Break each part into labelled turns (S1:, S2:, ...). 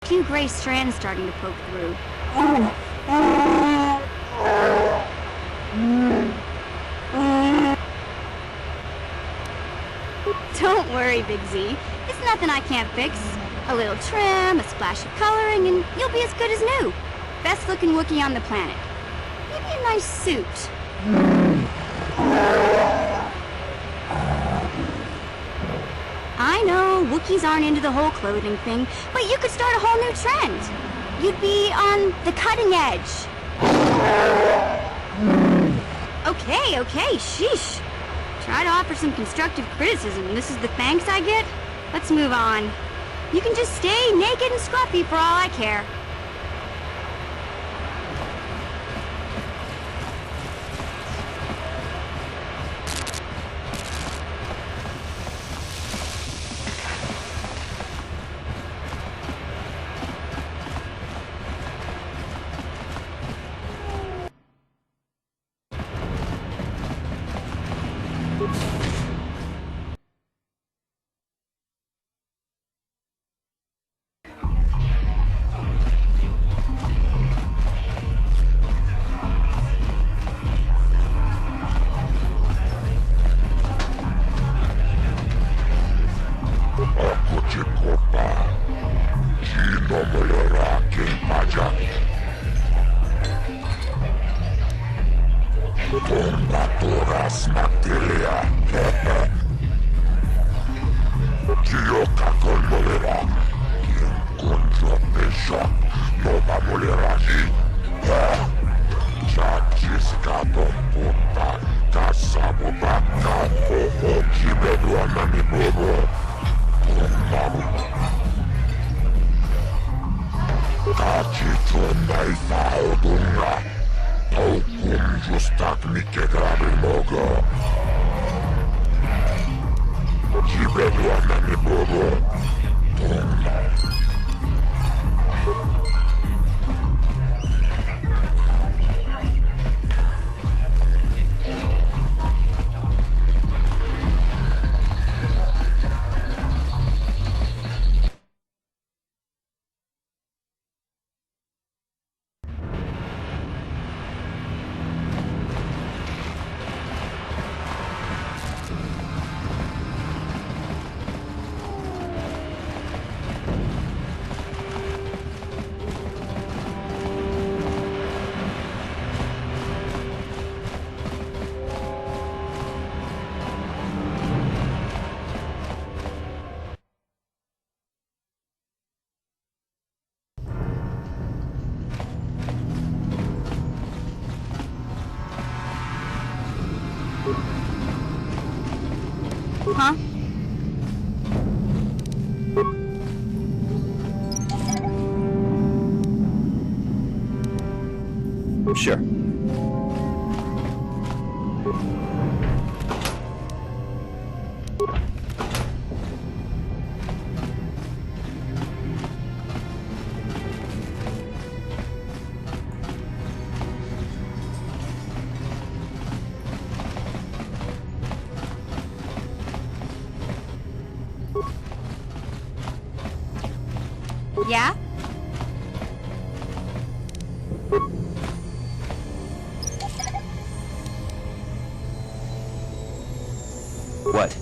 S1: Few gray strands starting to poke through. Don't worry, Big Z. It's nothing I can't fix. A little trim, a splash of coloring, and you'll be as good as new. Best looking Wookiee on the planet. Maybe a nice suit. I know, Wookiees aren't into the whole clothing thing, but you could start a whole new trend. You'd be on the cutting edge. Okay, sheesh. Try to offer some constructive criticism, and this is the thanks I get? Let's move on. You can just stay naked and scruffy for all I care. Huh?
S2: Sure.
S1: Yeah?
S2: What?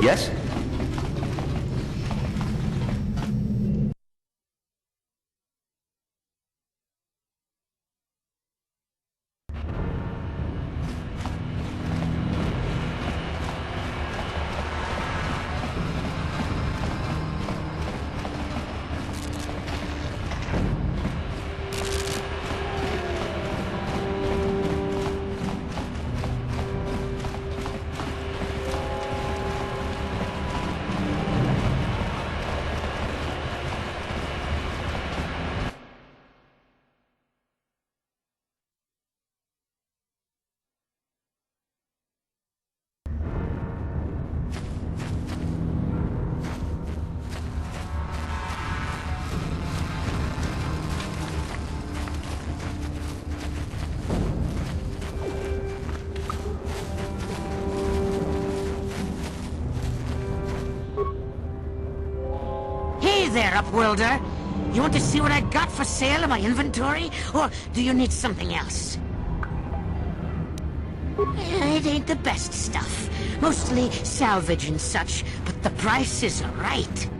S2: Yes?
S3: Hey there, Upworlder! You want to see what I got for sale in my inventory? Or do you need something else? It ain't the best stuff. Mostly salvage and such, but the price is right.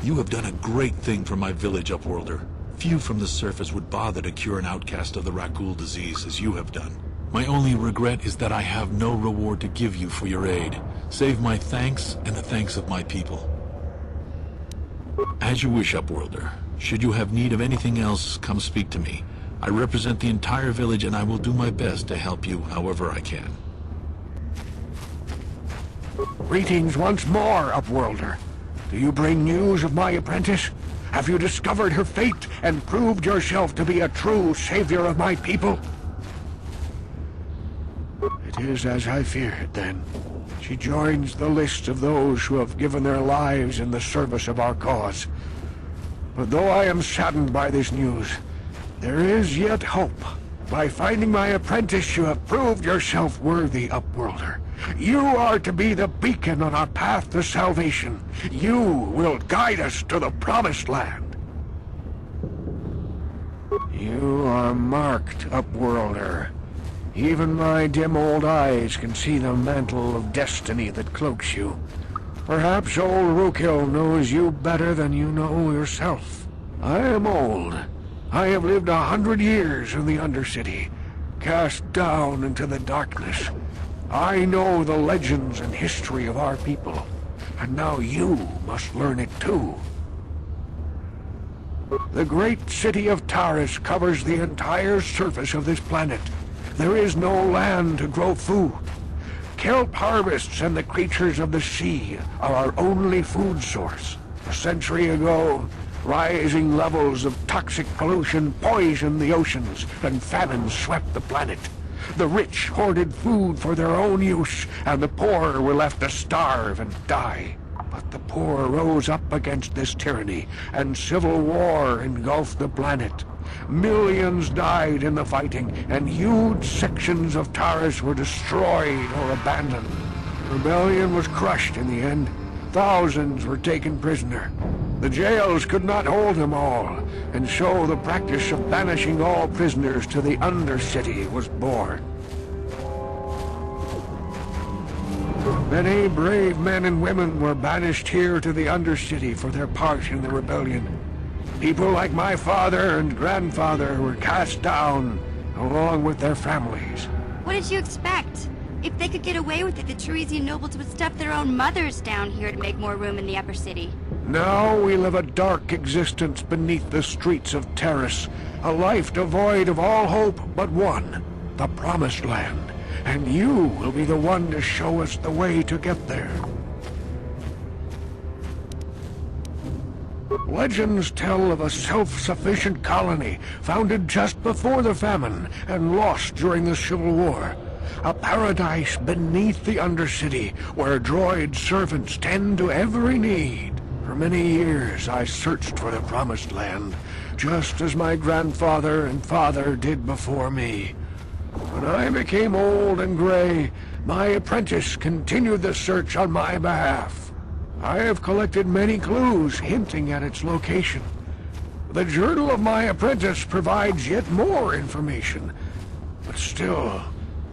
S4: You have done a great thing for my village, Upworlder. Few from the surface would bother to cure an outcast of the Ragul disease as you have done. My only regret is that I have no reward to give you for your aid, save my thanks and the thanks of my people. As you wish, Upworlder. Should you have need of anything else, come speak to me. I represent the entire village and I will do my best to help you however I can.
S5: Greetings once more, Upworlder. Do you bring news of my apprentice? Have you discovered her fate and proved yourself to be a true savior of my people? It is as I feared, then. She joins the list of those who have given their lives in the service of our cause. But though I am saddened by this news, there is yet hope. By finding my apprentice, you have proved yourself worthy, Upworlder. You are to be the beacon on our path to salvation. You will guide us to the promised land. You are marked, Upworlder. Even my dim old eyes can see the mantle of destiny that cloaks you. Perhaps old Rookhill knows you better than you know yourself. I am old. I have lived 100 years in the Undercity, cast down into the darkness. I know the legends and history of our people, and now you must learn it too. The great city of Taris covers the entire surface of this planet. There is no land to grow food. Kelp harvests and the creatures of the sea are our only food source. A century ago, rising levels of toxic pollution poisoned the oceans, and famine swept the planet. The rich hoarded food for their own use, and the poor were left to starve and die. But the poor rose up against this tyranny, and civil war engulfed the planet. Millions died in the fighting, and huge sections of Taris were destroyed or abandoned. The rebellion was crushed in the end. Thousands were taken prisoner. The jails could not hold them all, and so the practice of banishing all prisoners to the Undercity was born. Many brave men and women were banished here to the Undercity for their part in the rebellion. People like my father and grandfather were cast down, along with their families.
S1: What did you expect? If they could get away with it, the Teresian nobles would stuff their own mothers down here to make more room in the upper city.
S5: Now we live a dark existence beneath the streets of Taris, a life devoid of all hope but one, the Promised Land. And you will be the one to show us the way to get there. Legends tell of a self-sufficient colony founded just before the famine and lost during the Civil War. A paradise beneath the Undercity where droid servants tend to every need. For many years I searched for the Promised Land, just as my grandfather and father did before me. When I became old and gray, my apprentice continued the search on my behalf. I have collected many clues hinting at its location. The journal of my apprentice provides yet more information, but still,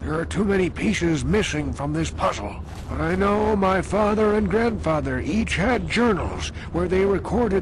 S5: there are too many pieces missing from this puzzle. But I know my father and grandfather each had journals where they recorded